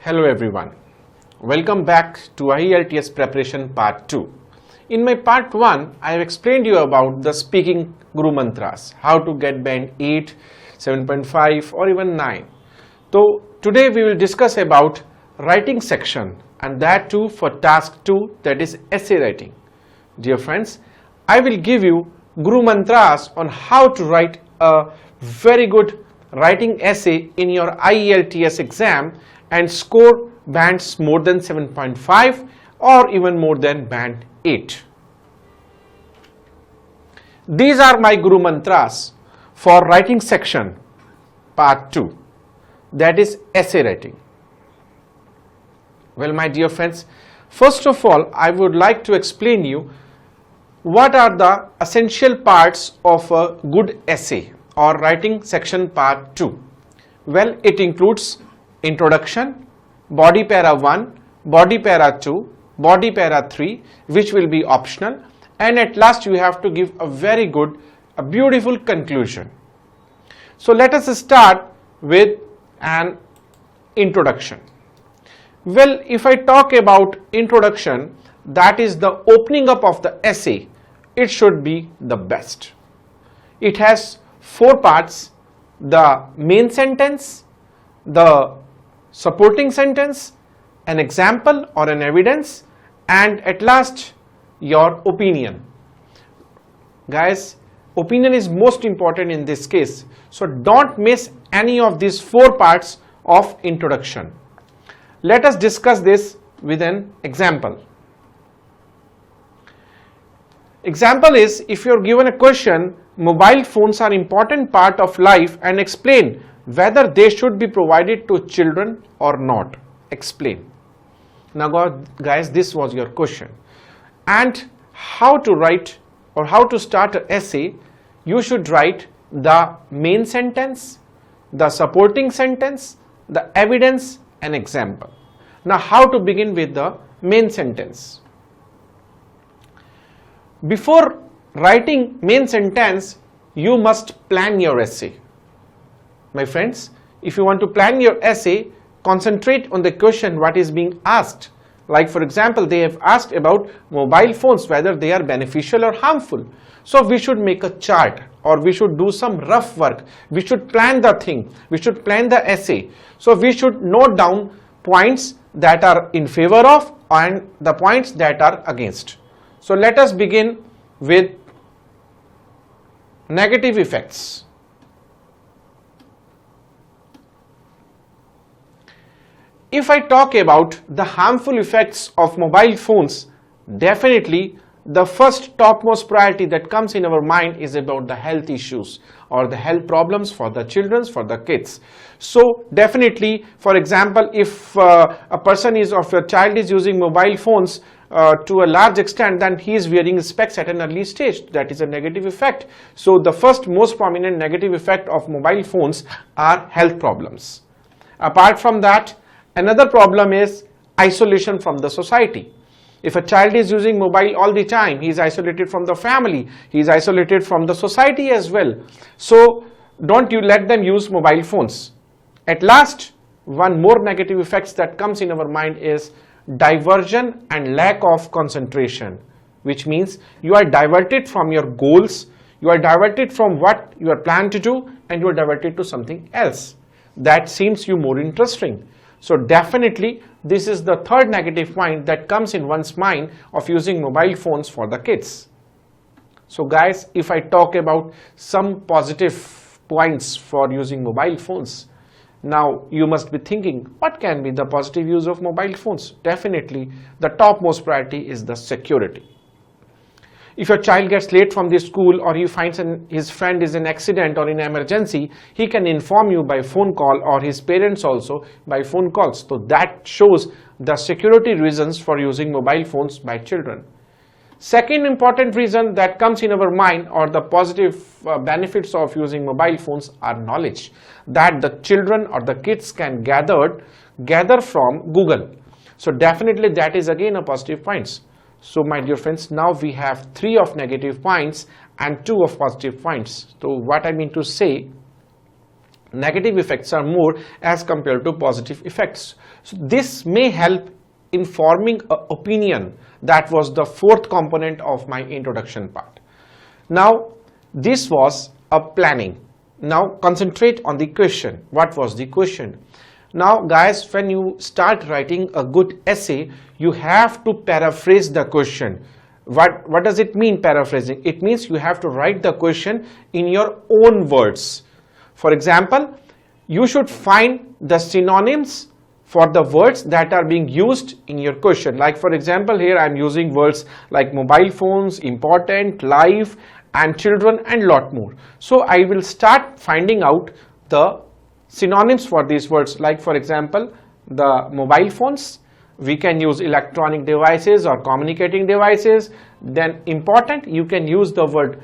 Hello everyone. Welcome back to IELTS preparation part 2. In my part 1, I have explained you about the speaking guru mantras, how to get band 8, 7.5 or even 9. So today we will discuss about writing section, and that too for task 2, that is essay writing. Dear friends, I will give you guru mantras on how to write a very good writing essay in your IELTS exam and score bands more than 7.5 or even more than band 8. These are my guru mantras for writing section part 2, that is essay writing. Well, my dear friends, first of all I would like to explain you what are the essential parts of a good essay or writing section part 2. Well, it includes introduction, body para 1, body para 2, body para 3, which will be optional, and at last you have to give a very good, a beautiful conclusion. So let us start with an introduction. Well, if I talk about introduction, that is the opening up of the essay, it should be the best. It has 4 parts: the main sentence, the supporting sentence, an example or an evidence, and at last your opinion. Guys, opinion is most important in this case, so don't miss any of these 4 parts of introduction. Let us discuss this with an example. Example is, if you are given a question, mobile phones are important part of life, and explain whether they should be provided to children or not. Explain. Now guys, this was your question. And how to write or how to start an essay, you should write the main sentence, the supporting sentence, the evidence and example. Now how to begin with the main sentence? Before writing main sentence, you must plan your essay. My friends, if you want to plan your essay, concentrate on the question what is being asked. Like for example, they have asked about mobile phones, whether they are beneficial or harmful. So we should make a chart, or we should do some rough work. We should plan the thing. We should plan the essay. So we should note down points that are in favor of and the points that are against. So let us begin with negative effects. If I talk about the harmful effects of mobile phones, definitely the first topmost priority that comes in our mind is about the health issues or the health problems for the children, for the kids. So definitely, for example, if a person is of a child is using mobile phones to a large extent, then he is wearing specs at an early stage. That is a negative effect. So the first most prominent negative effect of mobile phones are health problems. Apart from that, another problem is isolation from the society. If a child is using mobile all the time, he is isolated from the family, he is isolated from the society as well. So don't you let them use mobile phones. At last, one more negative effects that comes in our mind is diversion and lack of concentration, which means you are diverted from your goals, you are diverted from what you are planned to do, and you are diverted to something else that seems you more interesting. So definitely this is the third negative point that comes in one's mind of using mobile phones for the kids. So guys, if I talk about some positive points for using mobile phones, now you must be thinking, what can be the positive use of mobile phones? Definitely the topmost priority is the security. If your child gets late from the school, or he finds his friend is in accident or in emergency, he can inform you by phone call, or his parents also by phone calls. So that shows the security reasons for using mobile phones by children. Second important reason that comes in our mind, or the positive benefits of using mobile phones, are knowledge that the children or the kids can gather from Google. So definitely that is again a positive point. So my dear friends, now we have 3 of negative points and 2 of positive points. So what I mean to say, negative effects are more as compared to positive effects. So this may help in forming an opinion. That was the fourth component of my introduction part. Now this was a planning. Now concentrate on the question. What was the question? Now guys, when you start writing a good essay, you have to paraphrase the question. What does it mean, paraphrasing? It means you have to write the question in your own words. For example, you should find the synonyms for the words that are being used in your question. Like for example, here I am using words like mobile phones, important, life, and children, and lot more. So I will start finding out the synonyms for these words. Like for example, the mobile phones, we can use electronic devices or communicating devices. Then important, you can use the word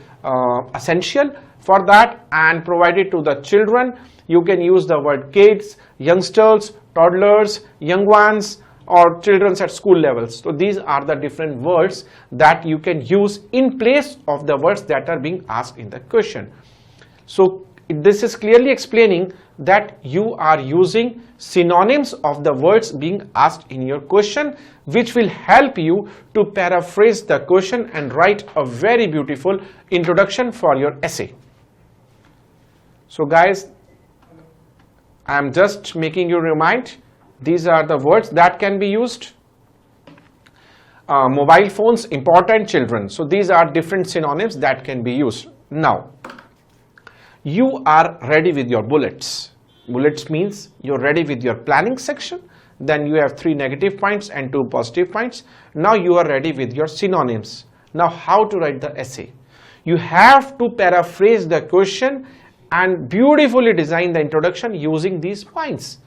essential for that, and provided to the children, you can use the word kids, youngsters, toddlers, young ones, or children at school levels. So these are the different words that you can use in place of the words that are being asked in the question. So this is clearly explaining that you are using synonyms of the words being asked in your question, which will help you to paraphrase the question and write a very beautiful introduction for your essay. So guys, I am just making you remind, these are the words that can be used. Mobile phones, important, children. So these are different synonyms that can be used. Now, you are ready with your bullets. Bullets means you're ready with your planning section. Then you have 3 negative points and 2 positive points. Now you are ready with your synonyms. Now how to write the essay? You have to paraphrase the question and beautifully design the introduction using these points.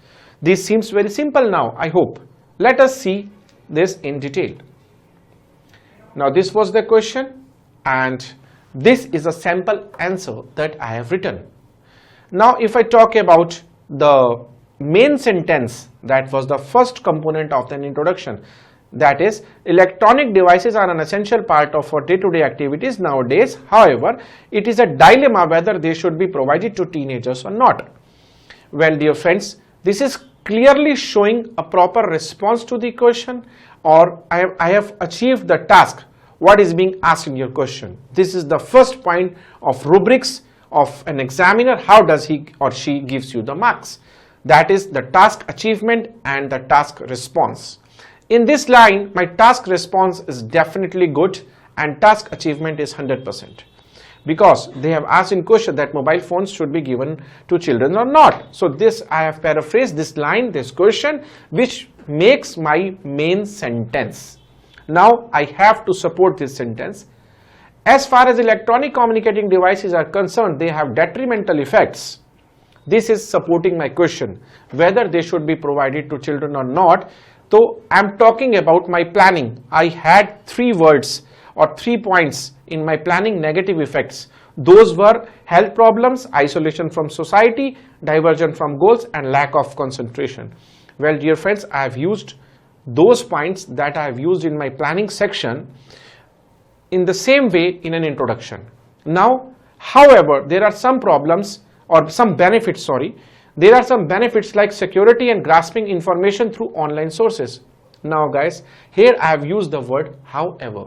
This seems very simple now, I hope. Let us see this in detail. Now this was the question, and this is a sample answer that I have written. Now if I talk about the main sentence, that was the first component of an introduction, that is, electronic devices are an essential part of our day-to-day activities nowadays. However, it is a dilemma whether they should be provided to teenagers or not. Well, dear friends, this is clearly showing a proper response to the question, or I have achieved the task, what is being asked in your question. This is the first point of rubrics of an examiner. How does he or she gives you the marks? That is the task achievement and the task response. In this line, my task response is definitely good and task achievement is 100%, because they have asked in question that mobile phones should be given to children or not. So this, I have paraphrased this line, this question, which makes my main sentence. Now I have to support this sentence. As far as electronic communicating devices are concerned, they have detrimental effects. This is supporting my question, whether they should be provided to children or not. So I am talking about my planning. I had 3 words or 3 points in my planning, negative effects. Those were health problems, isolation from society, diversion from goals, and lack of concentration. Well, dear friends, I have used those points that I have used in my planning section in the same way in an introduction. Now, however, there are some problems or some benefits, there are some benefits like security and grasping information through online sources. Now guys, here I have used the word however,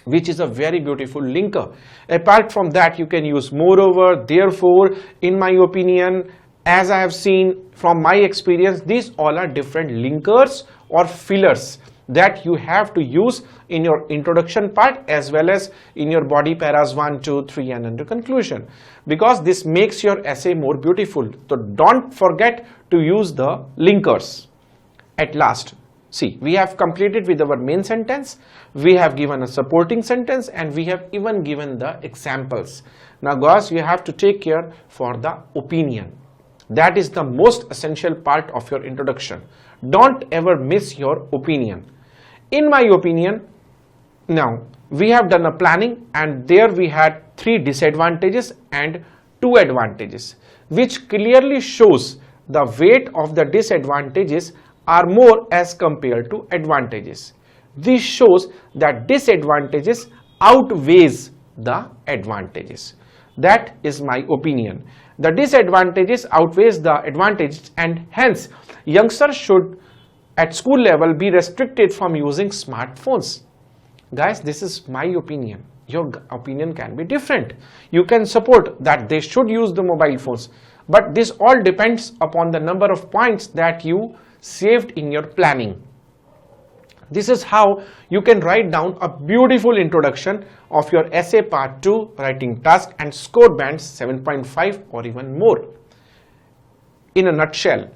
which is a very beautiful linker. Apart from that, you can use moreover, therefore, in my opinion, as I have seen from my experience. These all are different linkers or fillers that you have to use in your introduction part as well as in your body paras 1, 2, 3 and under conclusion, because this makes your essay more beautiful. So don't forget to use the linkers. At last, see, we have completed with our main sentence, we have given a supporting sentence, and we have even given the examples. Now guys, you have to take care for the opinion. That is the most essential part of your introduction. Don't ever miss your opinion. In my opinion, now we have done a planning, and there we had 3 disadvantages and 2 advantages, which clearly shows the weight of the disadvantages are more as compared to advantages. This shows that disadvantages outweighs the advantages. That is my opinion. The disadvantages outweighs the advantages, and hence youngsters should at school level be restricted from using smartphones. Guys, this is my opinion. Your opinion can be different. You can support that they should use the mobile phones, but this all depends upon the number of points that you saved in your planning. This is how you can write down a beautiful introduction of your essay part 2 writing task and score bands 7.5 or even more. In a nutshell,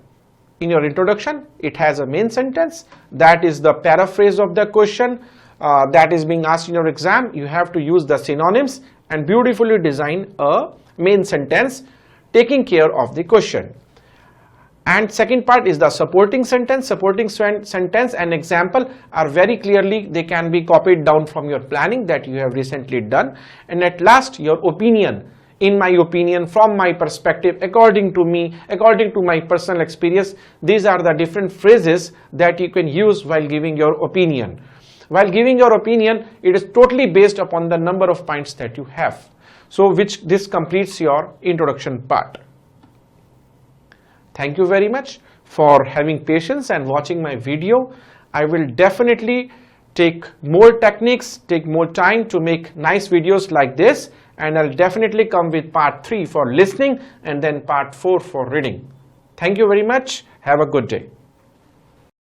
in your introduction, it has a main sentence that is the paraphrase of the question that is being asked in your exam. You have to use the synonyms and beautifully design a main sentence taking care of the question. And second part is the supporting sentence. Supporting sentence and example are very clearly, they can be copied down from your planning that you have recently done. And at last, your opinion. In my opinion, from my perspective, according to me, according to my personal experience, these are the different phrases that you can use while giving your opinion. While giving your opinion, it is totally based upon the number of points that you have. So this completes your introduction part. Thank you very much for having patience and watching my video. I will definitely take more techniques, take more time to make nice videos like this, and I'll definitely come with part 3 for listening and then part 4 for reading. Thank you very much. Have a good day.